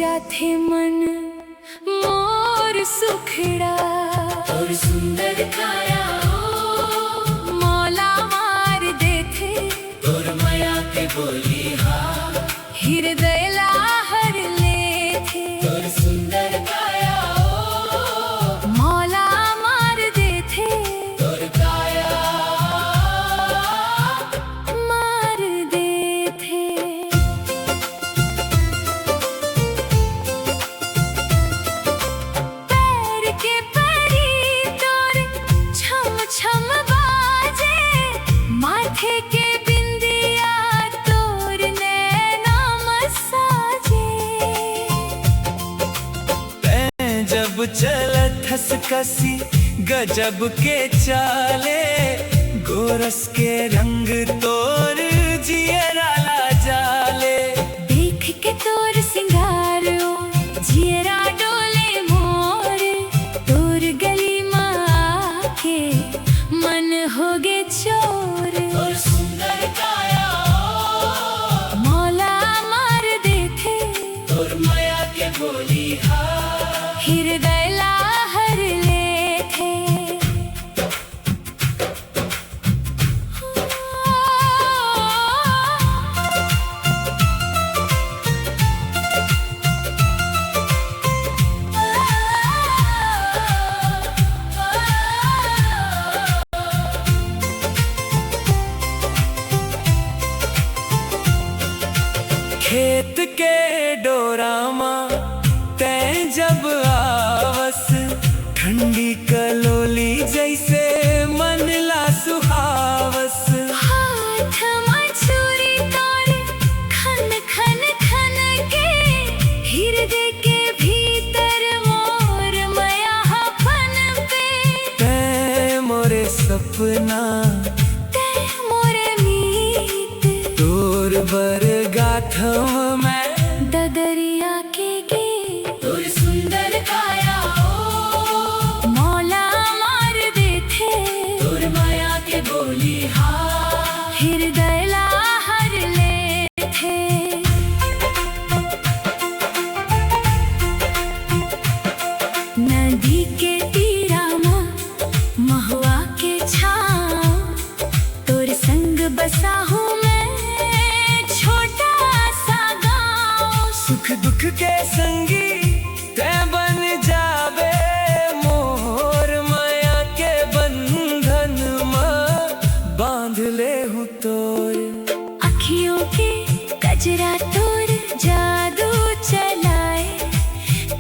जाथे मन मोर सुखड़ा और सुंदर काया हो मौला मार देथे और माया के बोली हा हृदय लाहर लेथे और सुंदर काया हो मौला मार देथे और काया मार देथे। पैर के परी तोर छम छम बाजे माथे के बिंदिया तोर नैना मसाजे। तैं जब चलत हंस कसी गजब के चाले गोरस के रंग तोर जियरा ला जाले। देख के तोर सिंगार ओ जियरा डोले मोर तोर गली माँ के मन होगे चोर और सुंदर काया हो मौला मार देथे और माया के बोली हा हृदय लाहर लेथे। खेत के डोरामा तैं जब आवस ठंडी कलोली जैसे मन ला सुहावस। हाथ मछुरी तोर खन खन खन के हृदय के भीतर मोर माया फन पे। तैं मोरे सपना तै मोरे मीत तोर बर गाथम मैं ददरिया के गीत। और सुंदर काया हो मौला मार देथे और माया के बोली हा हृदय लाहर लेथे। नदी के तीरा माँ महुआ के छाँव तोर संग बसा हूँ मैं छोटा सा गाँव। सुख दुख के संगी तैं बन जावे मोर माया के बंधन में बांध ले हूँ तोर। अखियों के कजरा तोर जादू चलाए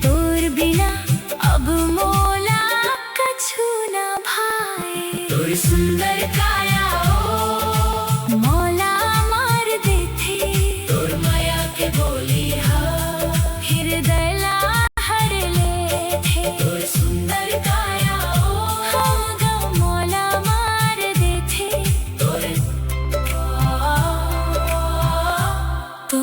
तोर बिना अब मोला कछु ना भाए। और सुंदर काया हो मौला मार देथे और माया के बोली हा हृदय लाहर लेथे। और सुंदर काया हो हाँ गा मौला मार देथे और तो